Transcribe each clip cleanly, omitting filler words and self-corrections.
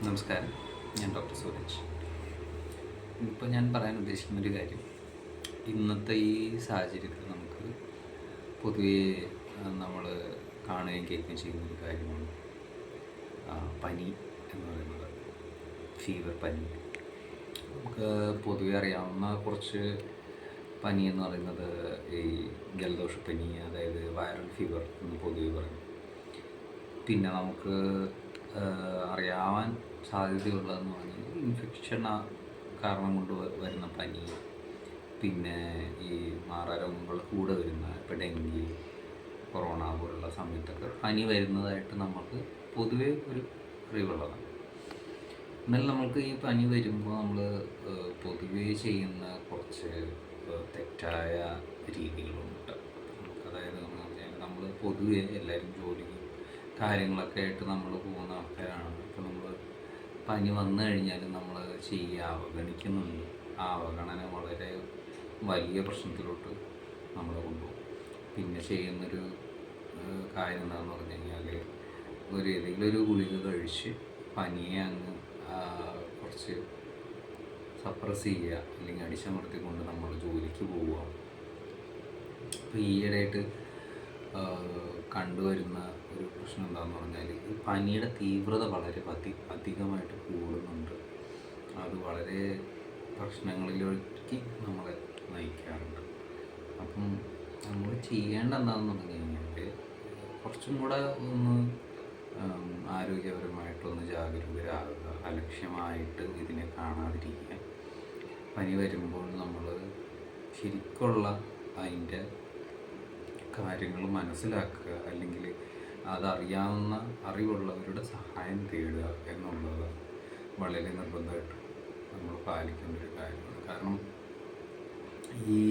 നമസ്കാരം, ഞാൻ ഡോക്ടർ സൂരജ്. ഇപ്പോൾ ഞാൻ പറയാൻ ഉദ്ദേശിക്കുന്നൊരു കാര്യം, ഇന്നത്തെ ഈ സാഹചര്യത്തിൽ നമുക്ക് പൊതുവേ നമ്മൾ കാണുകയും കേൾക്കുകയും ചെയ്യുന്നൊരു കാര്യമാണ് പനി എന്ന് പറയുന്നത്. ഫീവർ, പനി. നമുക്ക് പൊതുവെ അറിയാവുന്ന കുറച്ച് പനി എന്ന് പറയുന്നത് ഈ ജലദോഷപ്പനി, അതായത് വൈറൽ ഫീവർ എന്ന് പൊതുവെ പറയും. പിന്നെ നമുക്ക് അറിയാൻ സാധ്യതയുള്ളതെന്ന് പറഞ്ഞാൽ ഇൻഫെക്ഷൻ കാരണം കൊണ്ട് വരുന്ന പനി, പിന്നെ ഈ മാറാരോഗങ്ങൾ കൂടെ വരുന്ന ഇപ്പോൾ ഡെങ്കി, കൊറോണ പോലുള്ള സമയത്തൊക്കെ പനി വരുന്നതായിട്ട് നമുക്ക് പൊതുവേ ഒരു അറിവുള്ളതാണ്. എന്നാൽ നമ്മൾക്ക് ഈ പനി വരുമ്പോൾ നമ്മൾ പൊതുവേ ചെയ്യുന്ന കുറച്ച് തെറ്റായ രീതികളുണ്ട്. അതായത് നമ്മൾ പൊതുവെ എല്ലാവരും ജോലി കാര്യങ്ങളൊക്കെ ആയിട്ട് നമ്മൾ പോകുന്ന ആൾക്കാരാണ്. ഇപ്പോൾ നമ്മൾ പനി വന്നു കഴിഞ്ഞാൽ നമ്മൾ അവഗണിക്കുന്നുണ്ട്. ആ അവഗണന വളരെ വലിയ പ്രശ്നത്തിലോട്ട് നമ്മൾ കൊണ്ടുപോകും. പിന്നെ ചെയ്യുന്നൊരു കാര്യം എന്താണെന്ന് പറഞ്ഞു കഴിഞ്ഞാൽ ഏതെങ്കിലും ഒരു ഗുളിക കഴിച്ച് പനിയെ അങ്ങ് കുറച്ച് സപ്രസ് ചെയ്യുക, അല്ലെങ്കിൽ അടിച്ചമർത്തിക്കൊണ്ട് നമ്മൾ ജോലിക്ക് പോവുക. അപ്പോൾ ഈയിടെയായിട്ട് കണ്ടുവരുന്ന ഒരു പ്രശ്നം എന്താണെന്ന് പറഞ്ഞാൽ ഈ പനിയുടെ തീവ്രത വളരെ അധികമായിട്ട് കൂടുന്നുണ്ട്. അത് വളരെ പ്രശ്നങ്ങളിലേക്ക് നമ്മളെ നയിക്കാറുണ്ട്. അപ്പം നമ്മൾ ചെയ്യേണ്ട എന്താണെന്ന് പറഞ്ഞു കഴിഞ്ഞാൽ കുറച്ചും കൂടെ ഒന്ന് ആരോഗ്യപരമായിട്ടൊന്ന് ജാഗരൂകരാകുക, അലക്ഷ്യമായിട്ട് ഇതിനെ കാണാതിരിക്കുക. പനി വരുമ്പോൾ നമ്മൾ ശരിക്കുള്ള അതിൻ്റെ കാര്യങ്ങൾ മനസ്സിലാക്കുക, അല്ലെങ്കിൽ അതറിയാവുന്ന അറിവുള്ളവരുടെ സഹായം തേടുക എന്നുള്ളത് വളരെ നിർബന്ധമായിട്ട് നമ്മൾ പാലിക്കേണ്ട ഒരു കാര്യമാണ്. കാരണം ഈ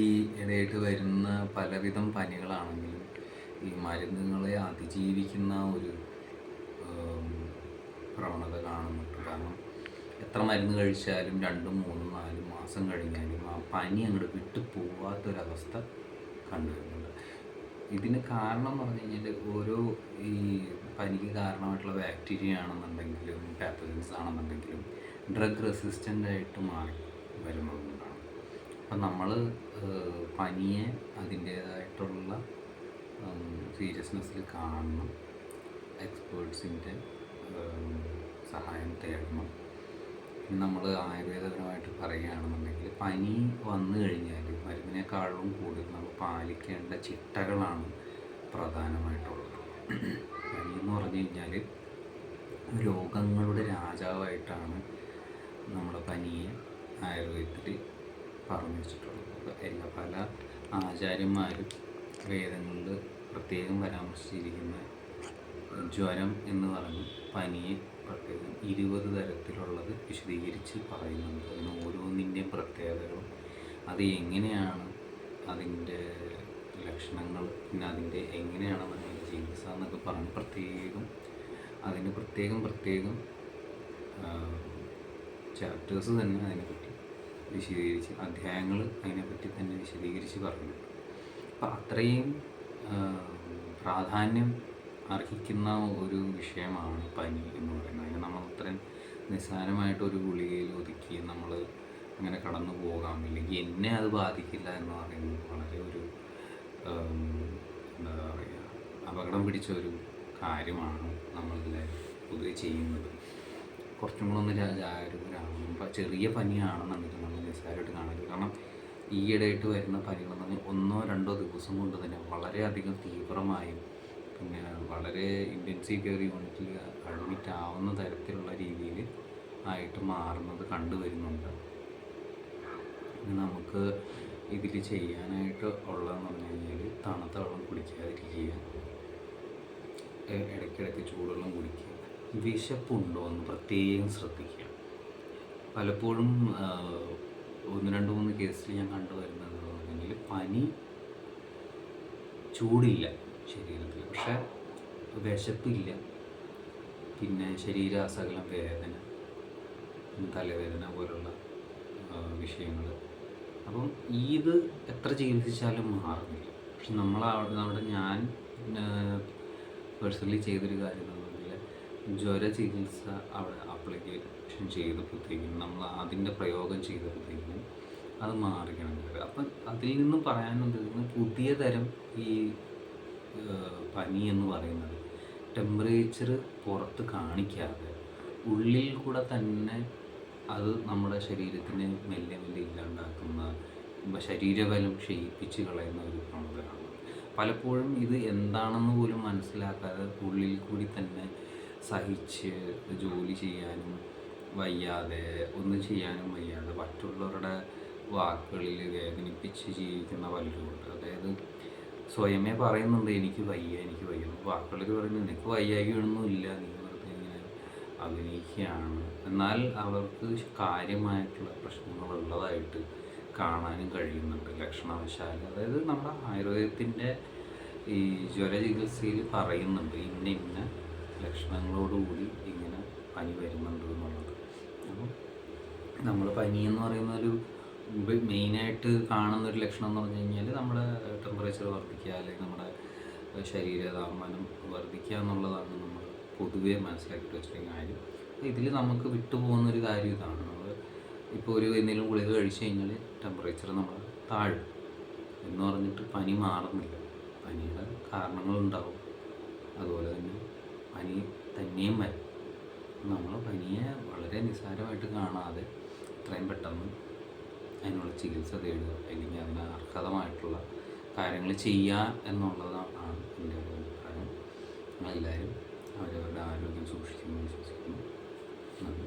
ഇടയായിട്ട് വരുന്ന പലവിധം പനികളാണെങ്കിലും ഈ മരുന്നുകളെ അതിജീവിക്കുന്ന ഒരു പ്രവണത കാണുന്നുണ്ട്. കാരണം എത്ര മരുന്ന് കഴിച്ചാലും 2, 3, 4 മാസം കഴിഞ്ഞാലും ആ പനി അങ്ങോട്ട് വിട്ടു പോവാത്തൊരവസ്ഥ കണ്ടുവരുന്നുണ്ട്. ഇതിന് കാരണം എന്ന് പറഞ്ഞു കഴിഞ്ഞാൽ ഓരോ ഈ പനിക്ക് കാരണമായിട്ടുള്ള ബാക്ടീരിയ ആണെന്നുണ്ടെങ്കിലും പാത്തജൻസ് ആണെന്നുണ്ടെങ്കിലും ഡ്രഗ് റെസിസ്റ്റൻ്റ് ആയിട്ട് മാറി വരുന്നതുകൊണ്ടാണ്. അപ്പം നമ്മൾ പനിയെ അതിൻ്റേതായിട്ടുള്ള സീരിയസ്നെസ്സിൽ കാണണം, എക്സ്പേർട്സിൻ്റെ സഹായം തേടണം. നമ്മൾ ആയുർവേദപരമായിട്ട് പറയുകയാണെന്നുണ്ടെങ്കിൽ പനി വന്നു കഴിഞ്ഞാൽ മരുന്നിനേക്കാളും കൂടുതൽ നമ്മൾ പാലിക്കേണ്ട ചിട്ടകളാണ് പ്രധാനമായിട്ടുള്ളത്. പനി എന്ന് പറഞ്ഞു കഴിഞ്ഞാൽ രോഗങ്ങളുടെ രാജാവായിട്ടാണ് നമ്മുടെ പനിയെ ആയുർവേദത്തിൽ പറഞ്ഞു വെച്ചിട്ടുള്ളത്. പല ആചാര്യന്മാരും വേദങ്ങളിൽ പ്രത്യേകം പരാമർശിച്ചിരിക്കുന്ന ജ്വരം എന്ന് പറഞ്ഞ് പനിയെ പ്രത്യേകം 20 തരത്തിലുള്ളത് വിശദീകരിച്ച് പറയുന്നുണ്ട്. അതിന് ഓരോന്നിൻ്റെയും പ്രത്യേകതകളും അത് എങ്ങനെയാണ് അതിൻ്റെ ലക്ഷണങ്ങൾ, പിന്നെ അതിൻ്റെ എങ്ങനെയാണ് അതിൻ്റെ ചികിത്സ എന്നൊക്കെ പറഞ്ഞ് അതിന് പ്രത്യേകം ചാപ്റ്റേഴ്സ് തന്നെ അതിനെപ്പറ്റി വിശദീകരിച്ച്, അധ്യായങ്ങൾ അതിനെപ്പറ്റി തന്നെ വിശദീകരിച്ച് പറയുന്നുണ്ട്. അപ്പം അത്രയും പ്രാധാന്യം അർഹിക്കുന്ന ഒരു വിഷയമാണ് പനി എന്ന് പറയുന്നത്. അതിന് നമ്മൾ അത്രയും നിസ്സാരമായിട്ടൊരു ഗുളികയിൽ ഒതുക്കി നമ്മൾ അങ്ങനെ കടന്നു പോകാം, ഇല്ലെങ്കിൽ എന്നെ അത് ബാധിക്കില്ല എന്ന് പറയുന്നത് വളരെ ഒരു എന്താ പറയുക, അപകടം പിടിച്ച ഒരു കാര്യമാണ് നമ്മളെല്ലാവരും പൊതുവെ ചെയ്യുന്നത്. കുറച്ചും കൂടെ ഒന്ന് ജാഗരൂകരാകണം. ഇപ്പം ചെറിയ പനിയാണെന്നുണ്ടെങ്കിൽ നമ്മൾ നിസ്സാരമായിട്ട് കാണരുത്. കാരണം ഈയിടെയായിട്ട് വരുന്ന പനികളെന്ന് പറഞ്ഞാൽ 1-2 ദിവസം കൊണ്ട് തന്നെ വളരെയധികം തീവ്രമായും പിന്നെ വളരെ ഇൻറ്റൻസീവ് കെയർ യൂണിറ്റിൽ അഡ്മിറ്റ് ആവുന്ന തരത്തിലുള്ള രീതിയിൽ ആയിട്ട് മാറുന്നത് കണ്ടുവരുന്നുണ്ട്. നമുക്ക് ഇതിൽ ചെയ്യാനായിട്ട് ഉള്ളതെന്ന് പറഞ്ഞു കഴിഞ്ഞാൽ തണുത്ത വെള്ളം കുടിക്കാതിരിക്കുക, ഇടയ്ക്കിടയ്ക്ക് ചൂടുവെള്ളം കുടിക്കുക, വിശപ്പുണ്ടോ എന്ന് പ്രത്യേകം ശ്രദ്ധിക്കുക. പലപ്പോഴും 1-2-3 കേസിൽ ഞാൻ കണ്ടുവരുന്നത് പറഞ്ഞെങ്കിൽ പനി ചൂടില്ല ശരീരത്തിൽ, പക്ഷെ വിശപ്പില്ല, പിന്നെ ശരീരാസകലം വേദന, തലവേദന പോലുള്ള വിഷയങ്ങൾ. അപ്പം ഇത് എത്ര ചികിത്സിച്ചാലും മാറുന്നില്ല. പക്ഷെ അവിടെ ഞാൻ പേഴ്സണലി ചെയ്തൊരു കാര്യം എന്ന് പറഞ്ഞാൽ ജ്വര ചികിത്സ അവിടെ അപ്ലിക്കേഷൻ ചെയ്തപ്പോഴത്തേക്കും നമ്മൾ അതിൻ്റെ പ്രയോഗം ചെയ്തപ്പോഴത്തേക്കും അത് മാറിക്കണം. അപ്പം അതിൽ നിന്നും പറയാനുള്ളത് പുതിയ തരം ഈ പനി എന്ന് പറയുന്നത് ടെമ്പറേച്ചർ പുറത്ത് കാണിക്കാതെ ഉള്ളിൽ കൂടെ തന്നെ അത് നമ്മുടെ ശരീരത്തിന് മെല്ലെ മെല്ലെ ഇല്ലാണ്ടാക്കുന്ന, ശരീരബലം ക്ഷയിപ്പിച്ച് കളയുന്ന ഒരു പ്രവണതയാണ്. പലപ്പോഴും ഇത് എന്താണെന്ന് പോലും മനസ്സിലാക്കാതെ ഉള്ളിൽ കൂടി തന്നെ സഹിച്ച് ജോലി ചെയ്യാനും വയ്യാതെ, ഒന്നും ചെയ്യാനും വയ്യാതെ മറ്റുള്ളവരുടെ വാക്കുകളിൽ വേദനിപ്പിച്ച് ജീവിക്കുന്ന പലരുമുണ്ട്. അതായത് സ്വയമേ പറയുന്നുണ്ട് എനിക്ക് വയ്യ എനിക്ക് വയ്യ, വാക്കുകളിൽ പറയുന്നത് നിനക്ക് വയ്യായ്കയൊന്നുമില്ല, നീ വെറുതെ ഇങ്ങനെ അഭിനയിക്കുകയാണ്. എന്നാൽ അവർക്ക് കാര്യമായിട്ടുള്ള പ്രശ്നങ്ങളുള്ളതായിട്ട് കാണാനും കഴിയുന്നുണ്ട് ലക്ഷണവശാൽ. അതായത് നമ്മുടെ ആയുർവേദത്തിൻ്റെ ഈ ജ്വര ചികിത്സയിൽ പറയുന്നുണ്ട് ഇന്ന ഇന്ന ലക്ഷണങ്ങളോടുകൂടി ഇങ്ങനെ പനി വരുന്നുണ്ട് എന്നുള്ളത്. അപ്പം നമ്മൾ പനി എന്ന് പറയുന്ന ഒരു മെയിനായിട്ട് കാണുന്നൊരു ലക്ഷണം എന്ന് പറഞ്ഞു കഴിഞ്ഞാൽ നമ്മുടെ ടെമ്പറേച്ചർ വർദ്ധിക്കുക, അല്ലെങ്കിൽ നമ്മുടെ ശരീരതാപമാനം വർദ്ധിക്കുക എന്നുള്ളതാണ് നമ്മൾ പൊതുവേ മനസ്സിലാക്കിയിട്ട് വെച്ചിട്ടുള്ള കാര്യം. ഇതിൽ നമുക്ക് വിട്ടുപോകുന്നൊരു കാര്യം ഇതാണ്. നമ്മൾ ഇപ്പോൾ ഒരു എന്തെങ്കിലും ഗുളിക കഴിച്ചു കഴിഞ്ഞാൽ ടെമ്പറേച്ചർ നമ്മൾ താഴും എന്ന് പറഞ്ഞിട്ട് പനി മാറുന്നില്ല. പനിയുടെ കാരണങ്ങളുണ്ടാവും, അതുപോലെ തന്നെ പനി തന്നെയും വരും. നമ്മൾ പനിയെ വളരെ നിസ്സാരമായിട്ട് കാണാതെ എത്രയും പെട്ടെന്ന് അതിനുള്ള ചികിത്സ തേടുക, അല്ലെങ്കിൽ അതിന് അർഹതമായിട്ടുള്ള കാര്യങ്ങൾ ചെയ്യുക എന്നുള്ളതാണ് എൻ്റെ ഒരു അഭിപ്രായം. എല്ലാവരും അവരവരുടെ ആരോഗ്യം സൂക്ഷിക്കുമെന്ന് വിശ്വസിക്കുന്നു. നന്ദി.